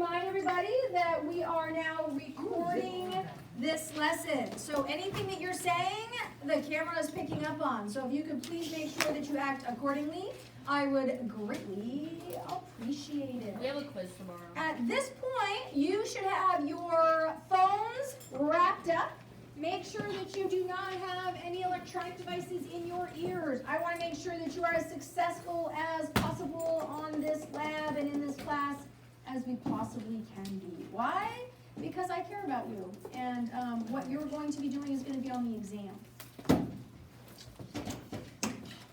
remind everybody that we are now recording this lesson. So anything that you're saying, the camera is picking up on. So if you could please make sure that you act accordingly, I would greatly appreciate it. We have a quiz tomorrow. At this point, you should have your phones wrapped up. Make sure that you do not have any electronic devices in your ears. I want to make sure that you are as successful as possible on this lab and in this class as we possibly can be. Why? Because I care about you, and what you're going to be doing is going to be on the exam.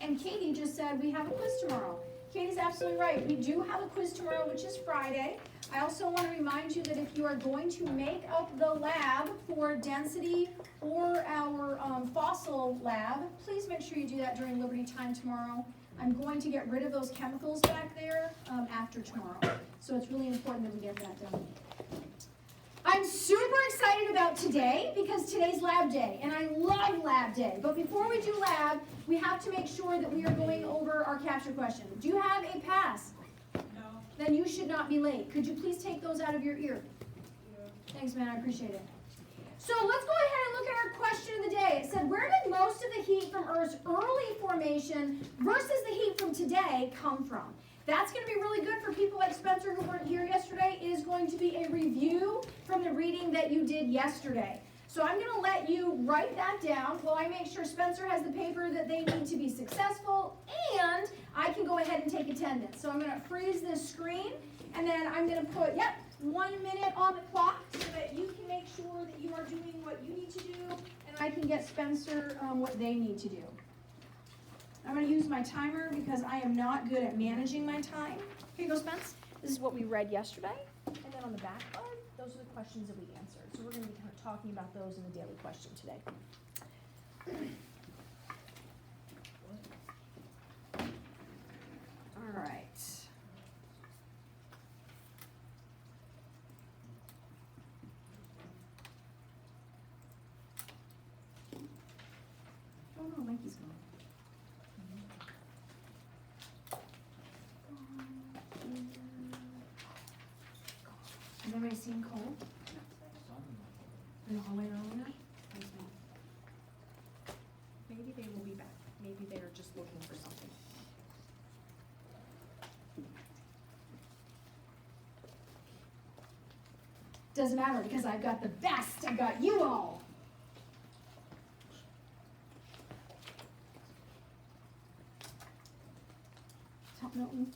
And Katie just said we have a quiz tomorrow. Katie's absolutely right. We do have a quiz tomorrow, which is Friday. I also want to remind you that if you are going to make up the lab for density or our fossil lab, please make sure you do that during Liberty Time tomorrow. I'm going to get rid of those chemicals back there after tomorrow. So it's really important that we get that done. I'm super excited about today because today's lab day, and I love lab day. But before we do lab, we have to make sure that we are going over our capture question. Do you have a pass? No. Then you should not be late. Could you please take those out of your ear? Yeah. Thanks, man. I appreciate it. So let's go ahead and look at our question of the day. It said, where did most of the heat from Earth's early formation versus the heat from today come from? That's going to be really good for people like Spencer who weren't here yesterday. It is going to be a review from the reading that you did yesterday. So I'm going to let you write that down while I make sure Spencer has the paper that they need to be successful, and I can go ahead and take attendance. So I'm going to freeze this screen, and then I'm going to put, 1 minute on the clock so that you can make sure that you are doing what you need to do, and I can get Spencer what they need to do. I'm going to use my timer because I am not good at managing my time. Here you go, Spence. This is what we read yesterday. And then on the back card, those are the questions that we answered. So we're going to be kind of talking about those in the daily question today. All right. Oh no, Mikey's gone. Has anybody seen Cole? In the hallway earlier? Maybe they will be back. Maybe they're just looking for something. Doesn't matter because I've got the best. I've got you all. Top Milton.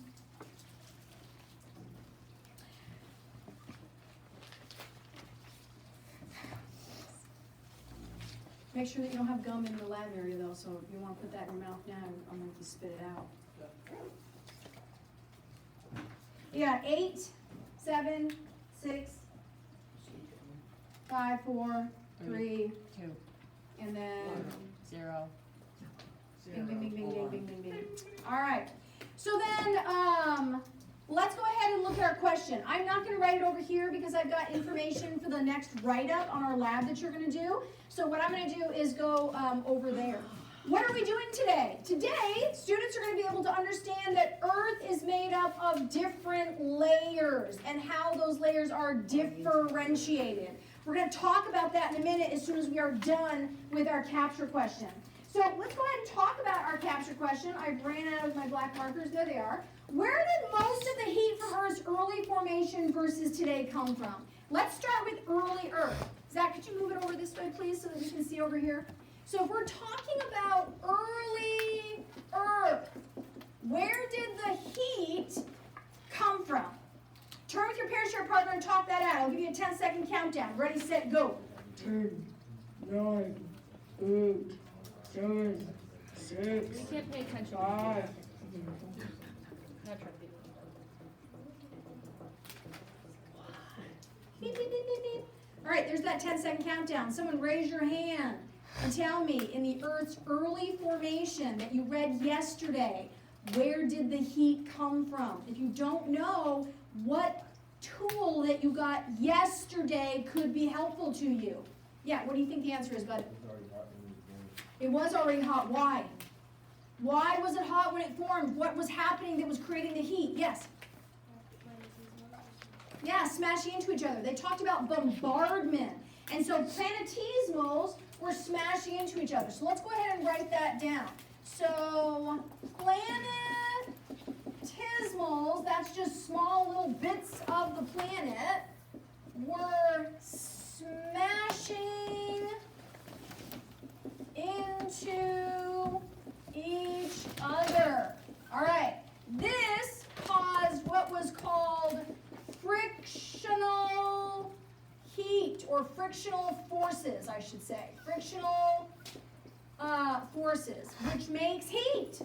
Make sure that you don't have gum in the lab area though, so if you want to put that in your mouth now, I'm going to spit it out. You got 8, 7, 6, 5, 4, 3, 2, and then 0. bing, bing, bing, bing, bing, bing, bing, bing. All right. So then, let's go ahead and look at our question. I'm not going to write it over here because I've got information for the next write-up on our lab that you're going to do. So what I'm going to do is go over there. What are we doing today? Today, students are going to be able to understand that Earth is made up of different layers and how those layers are differentiated. We're going to talk about that in a minute as soon as we are done with our capture question. So let's go ahead and talk about our capture question. I ran out of my black markers. There they are. Where did most of the heat from Earth's early formation versus today come from? Let's start with early Earth. Zach, could you move it over this way, please, so that we can see over here? So if we're talking about early Earth, where did the heat come from? Turn with your parents to your partner and talk that out. I'll give you a 10-second countdown. Ready, set, go. 10, 9, 8, 7, 6, We can't pay attention. 5. Not trying to be. Beep, beep, beep, beep, beep. All right, there's that 10-second countdown. Someone raise your hand and tell me, in the Earth's early formation that you read yesterday, where did the heat come from? If you don't know, what tool that you got yesterday could be helpful to you? Yeah, what do you think the answer is, bud? It was already hot. Why? Why was it hot when it formed? What was happening that was creating the heat? Yes? Yeah, smashing into each other. They talked about bombardment. And so planetesimals were smashing into each other. So let's go ahead and write that down. So planetesimals, that's just small little bits of the planet, were smashing into each other. All right. This caused what was called frictional heat, or frictional forces, I should say. Frictional forces, which makes heat.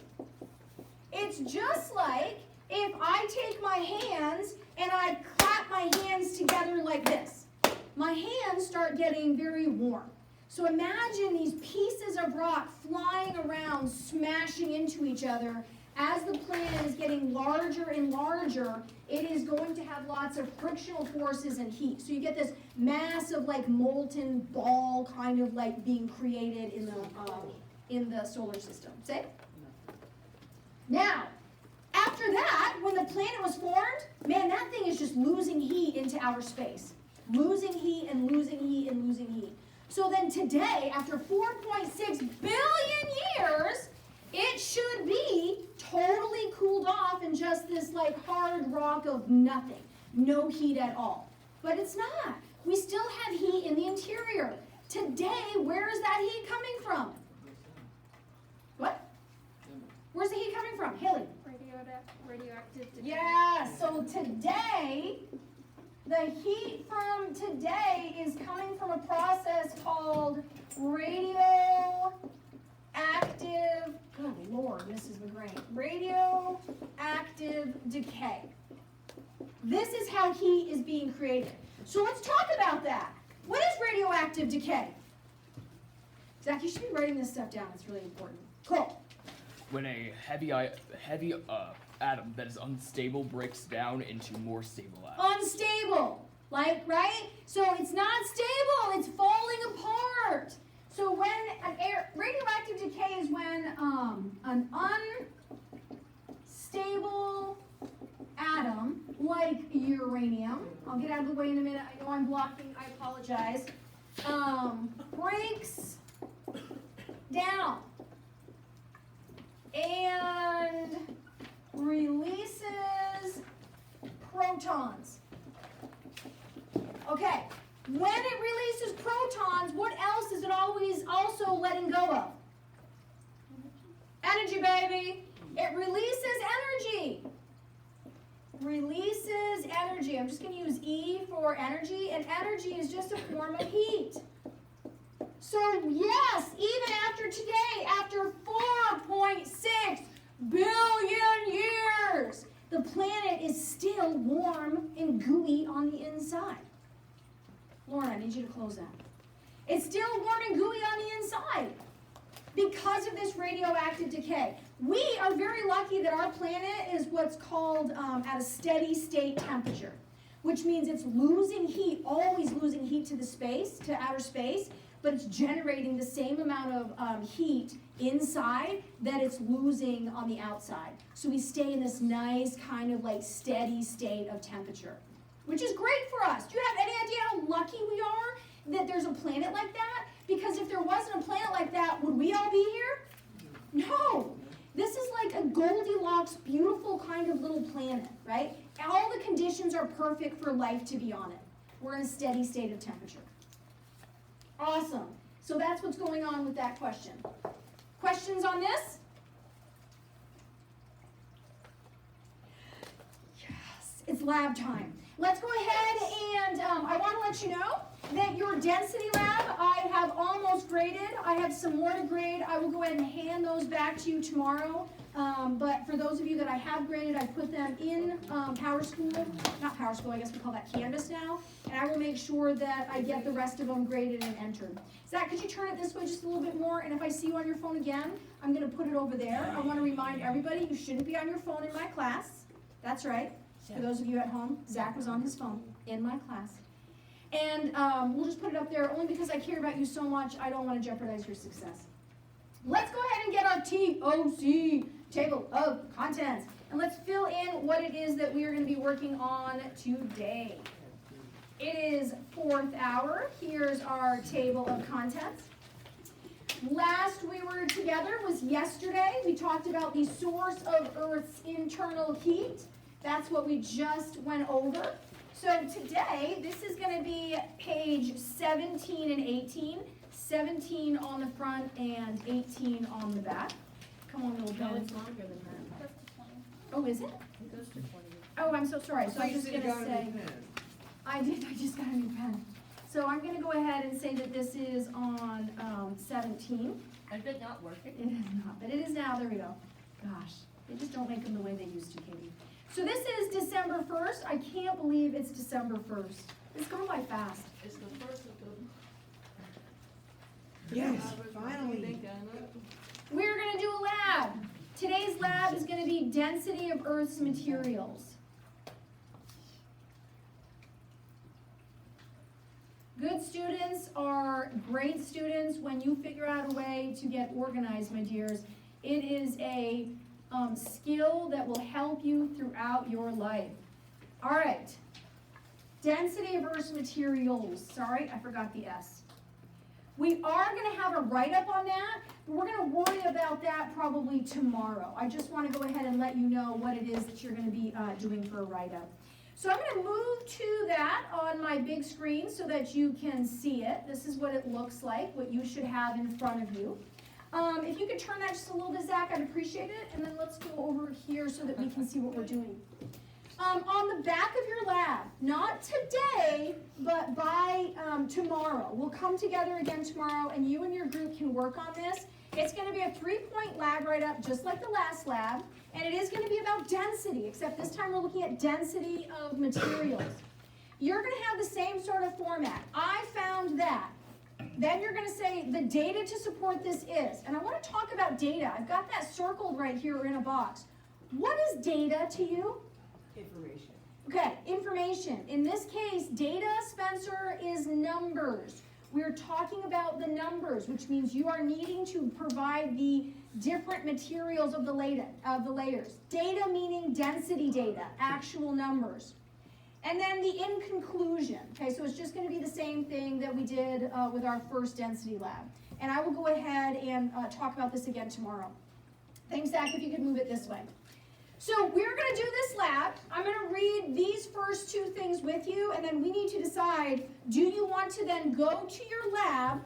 It's just like if I take my hands and I clap my hands together like this. My hands start getting very warm. So imagine these pieces of rock flying around, smashing into each other. As the planet is getting larger and larger, it is going to have lots of frictional forces and heat. So you get this massive, like, molten ball kind of like being created in the solar system. Say? Now, after that, when the planet was formed, man, that thing is just losing heat into outer space. Losing heat and losing heat and losing heat. So then today, after 4.6 billion years, it should be totally cooled off in just this like hard rock of nothing. No heat at all. But it's not. We still have heat in the interior. Today, where is that heat coming from? What? Where's the heat coming from? Haley? Radioactive decay. Yeah, so today, the heat from today is coming from a process called radioactive, good Lord, Mrs. McGrain, radioactive decay. This is how heat is being created. So let's talk about that. What is radioactive decay? Zach, you should be writing this stuff down. It's really important. Cool. When a heavy atom that is unstable breaks down into more stable atoms. Unstable, like, right? So it's not stable, it's falling apart. So when radioactive decay is when an unstable atom, like uranium, I'll get out of the way in a minute, I know I'm blocking, I apologize, breaks down and releases protons. Okay, when it releases protons, what else is it always also letting go of? Energy, baby. It releases energy. Releases energy. I'm just going to use E for energy, and energy is just a form of heat. So yes, even after today, after 4.6 billion years, the planet is still warm and gooey on the inside. Lauren, I need you to close that. It's still warm and gooey on the inside because of this radioactive decay. We are very lucky that our planet is what's called at a steady state temperature, which means it's losing heat, always losing heat to the space, to outer space, but it's generating the same amount of heat inside that it's losing on the outside. So we stay in this nice kind of like steady state of temperature, which is great for us. Do you have any idea how lucky we are that there's a planet like that? Because if there wasn't a planet like that, would we all be here? No. This is like a Goldilocks, beautiful kind of little planet, right? All the conditions are perfect for life to be on it. We're in a steady state of temperature. Awesome. So that's what's going on with that question. Questions on this? Yes, it's lab time. Let's go ahead and I want to let you know that your density lab, I have almost graded. I have some more to grade. I will go ahead and hand those back to you tomorrow. But for those of you that I have graded, I put them in PowerSchool. Not PowerSchool, I guess we call that Canvas now. And I will make sure that I get the rest of them graded and entered. Zach, could you turn it this way just a little bit more? And if I see you on your phone again, I'm going to put it over there. I want to remind everybody you shouldn't be on your phone in my class. That's right. For those of you at home, Zach was on his phone in my class. And we'll just put it up there only because I care about you so much. I don't want to jeopardize your success. Let's go ahead and get our TOC, table of contents. And let's fill in what it is that we are going to be working on today. It is 4th hour. Here's our table of contents. Last we were together was yesterday. We talked about the source of Earth's internal heat. That's what we just went over. So today, this is going to be page 17 and 18. 17 on the front and 18 on the back. Come on, little No, Ben. it's longer than that. Oh, is it? It goes to 20. Oh, I'm so sorry. So I'm just going to say, I just got a new pen. So I'm going to go ahead and say that this is on 17. Is it not working? It is not, but it is now. There we go. Gosh, they just don't make them the way they used to, Katie. So this is December 1st. I can't believe it's December 1st. It's gone by fast. It's the first of the. Yes, finally. We're going to do a lab. Today's lab is going to be density of Earth's materials. Good students are great students when you figure out a way to get organized, my dears. It is a skill that will help you throughout your life. All right. Density of Earth's materials. Sorry, I forgot the S. We are going to have a write-up on that, but we're going to worry about that probably tomorrow. I just want to go ahead and let you know what it is that you're going to be doing for a write-up. So I'm going to move to that on my big screen so that you can see it. This is what it looks like, what you should have in front of you. If you could turn that just a little bit, Zach, I'd appreciate it. And then let's go over here so that we can see what we're doing. On the back of your lab, not today, but by tomorrow. We'll come together again tomorrow, and you and your group can work on this. It's going to be a 3-point lab write-up, just like the last lab, and it is going to be about density, except this time we're looking at density of materials. You're going to have the same sort of format. I found that. Then you're going to say the data to support this is, and I want to talk about data. I've got that circled right here in a box. What is data to you? Information. Okay, information. In this case, data, Spencer, is numbers. We're talking about the numbers, which means you are needing to provide the different materials of the layers. Data meaning density data, actual numbers. And then the in conclusion. Okay, so it's just going to be the same thing that we did with our first density lab. And I will go ahead and talk about this again tomorrow. Thanks, Zach, if you could move it this way. So we're going to do this lab. I'm going to read these first two things with you, and then we need to decide, do you want to then go to your lab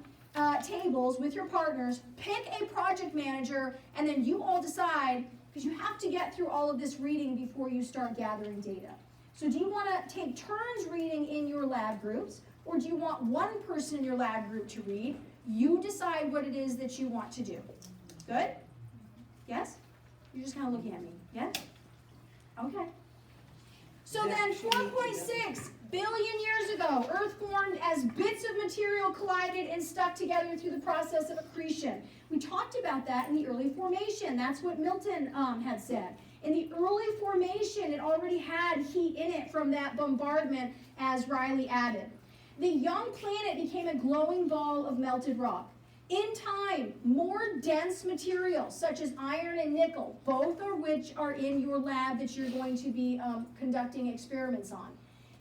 tables with your partners, pick a project manager, and then you all decide, because you have to get through all of this reading before you start gathering data. So do you want to take turns reading in your lab groups, or do you want one person in your lab group to read? You decide what it is that you want to do. Good? Yes? You're just kind of looking at me. Yeah? Okay. So then 4.6 billion years ago, Earth formed as bits of material collided and stuck together through the process of accretion. We talked about that in the early formation. That's what Milton had said. In the early formation, it already had heat in it from that bombardment, as Riley added. The young planet became a glowing ball of melted rock. In time, more dense materials such as iron and nickel, both of which are in your lab that you're going to be conducting experiments on.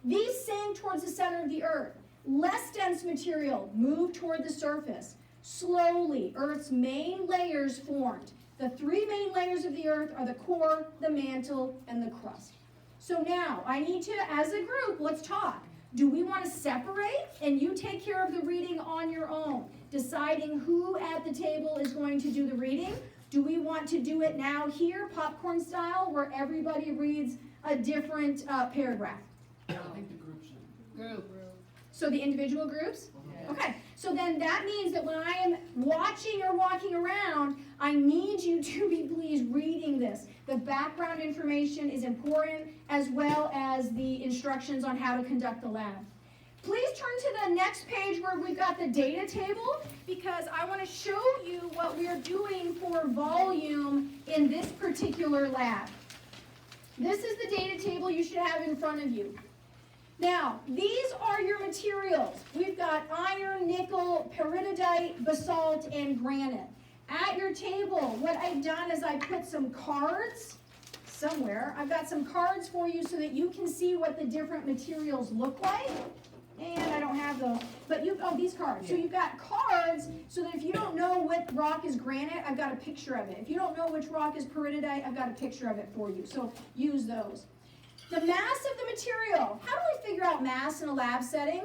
These sank towards the center of the Earth. Less dense material moved toward the surface. Slowly, Earth's main layers formed. The three main layers of the Earth are the core, the mantle, and the crust. So now, I need to, as a group, let's talk. Do we want to separate and you take care of the reading on your own, deciding who at the table is going to do the reading? Do we want to do it now here, popcorn style, where everybody reads a different paragraph? I think the group should. Group. So the individual groups? Okay, so then that means that when I am watching or walking around, I need you to be please reading this. The background information is important, as well as the instructions on how to conduct the lab. Please turn to the next page where we've got the data table, because I want to show you what we're doing for volume in this particular lab. This is the data table you should have in front of you. Now, these are your materials. We've got iron, nickel, peridotite, basalt, and granite. At your table, what I've done is I put some cards somewhere. I've got some cards for you so that you can see what the different materials look like. And I don't have those, but these cards. So you've got cards, so that if you don't know what rock is granite, I've got a picture of it. If you don't know which rock is peridotite, I've got a picture of it for you. So use those. The mass of the material. How do we figure out mass in a lab setting?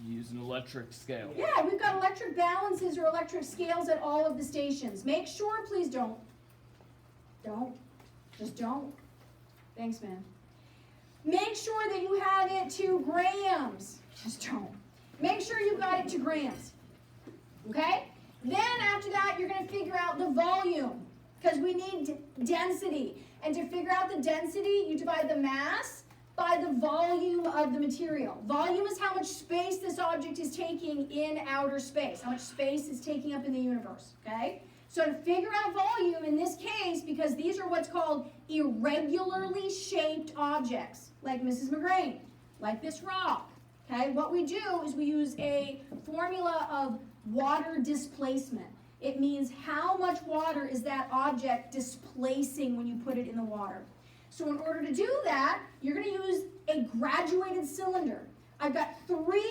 Use an electric scale. Yeah, we've got electric balances or electric scales at all of the stations. Make sure, please don't. Just don't. Thanks, man. Make sure that you have it to grams. Just don't. Make sure you got it to grams. Okay? Then after that, you're going to figure out the volume because we need density. And to figure out the density, you divide the mass by the volume of the material. Volume is how much space this object is taking in outer space, how much space it's taking up in the universe, okay? So to figure out volume in this case, because these are what's called irregularly shaped objects, like Mrs. McGrain, like this rock, okay? What we do is we use a formula of water displacement. It means how much water is that object displacing when you put it in the water. So in order to do that, you're going to use a graduated cylinder. I've got 3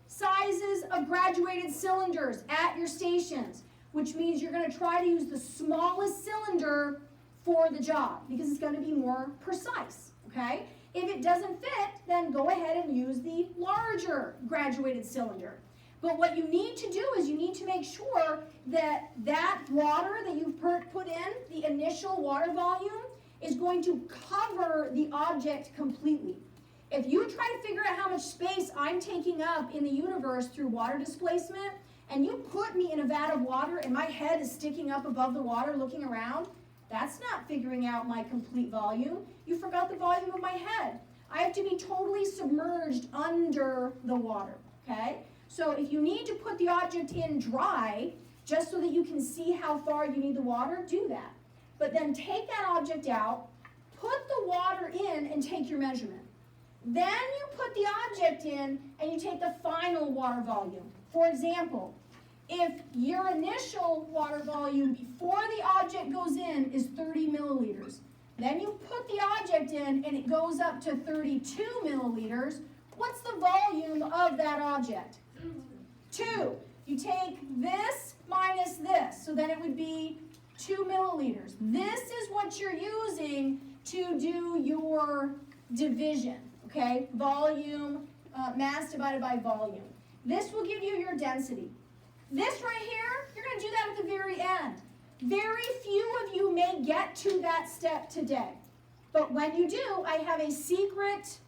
sizes of graduated cylinders at your stations, which means you're going to try to use the smallest cylinder for the job because it's going to be more precise, okay? If it doesn't fit, then go ahead and use the larger graduated cylinder. But what you need to do is you need to make sure that that water that you've put in, the initial water volume, is going to cover the object completely. If you try to figure out how much space I'm taking up in the universe through water displacement, and you put me in a vat of water and my head is sticking up above the water looking around, that's not figuring out my complete volume. You forgot the volume of my head. I have to be totally submerged under the water, okay? So if you need to put the object in dry, just so that you can see how far you need the water, do that. But then take that object out, put the water in, and take your measurement. Then you put the object in, and you take the final water volume. For example, if your initial water volume before the object goes in is 30 milliliters, then you put the object in, and it goes up to 32 milliliters, what's the volume of that object? 2. You take this minus this, so then it would be 2 milliliters. This is what you're using to do your division, okay? Volume, mass divided by volume. This will give you your density. This right here, you're going to do that at the very end. Very few of you may get to that step today. But when you do, I have a secret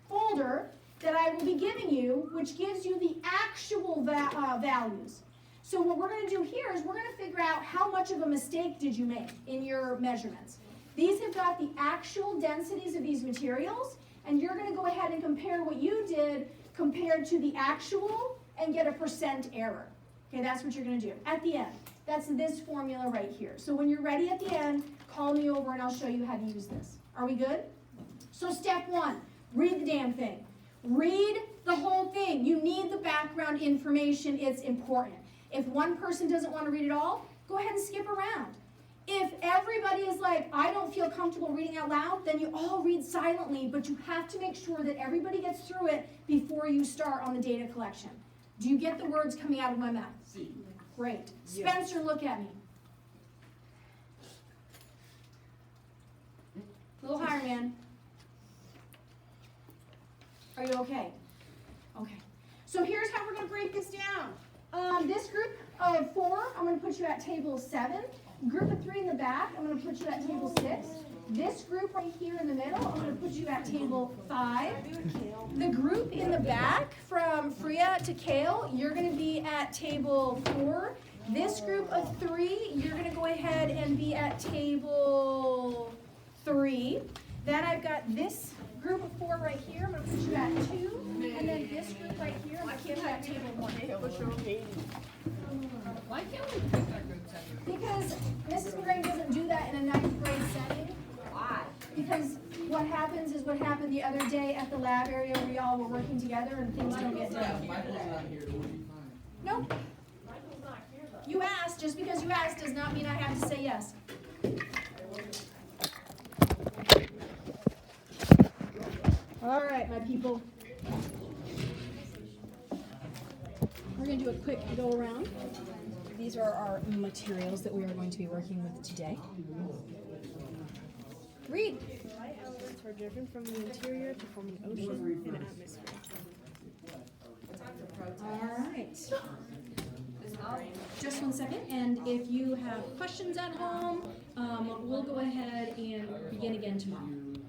folder that I will be giving you, which gives you the actual values. So what we're going to do here is we're going to figure out how much of a mistake did you make in your measurements. These have got the actual densities of these materials, and you're going to go ahead and compare what you did compared to the actual and get a % error. Okay, that's what you're going to do at the end. That's this formula right here. So when you're ready at the end, call me over and I'll show you how to use this. Are we good? So step 1, read the damn thing. Read the whole thing. You need the background information. It's important. If one person doesn't want to read it all, go ahead and skip around. If everybody is like, I don't feel comfortable reading out loud, then you all read silently, but you have to make sure that everybody gets through it before you start on the data collection. Do you get the words coming out of my mouth? See. Great. Yes. Spencer, look at me. A little higher, man. Are you okay? Okay. So here's how we're going to break this down. This group of 4, I'm going to put you at table 7. Group of 3 in the back, I'm going to put you at table 6. This group right here in the middle, I'm going to put you at table 5. The group in the back from Freya to Kale, you're going to be at table 4. This group of 3, you're going to go ahead and be at table 3. Then I've got this group of 4 right here, I'm going to put you at 2. And then this group right here, I'm going to put you at table 1. Why can't we pick our groups up? Because Mrs. McGrain doesn't do that in a 9th grade setting. Why? Because what happens is what happened the other day at the lab area where we all were working together and things don't get done. Michael's not here, we'll be fine. Nope. You asked, just because you asked does not mean I have to say yes. All right, my people. we're going to do a quick go around. These are our materials that we are going to be working with today. Read. Light elements are driven from the interior to form an ocean and atmosphere. All right. Just 1 second, and if you have questions at home, we'll go ahead and begin again tomorrow.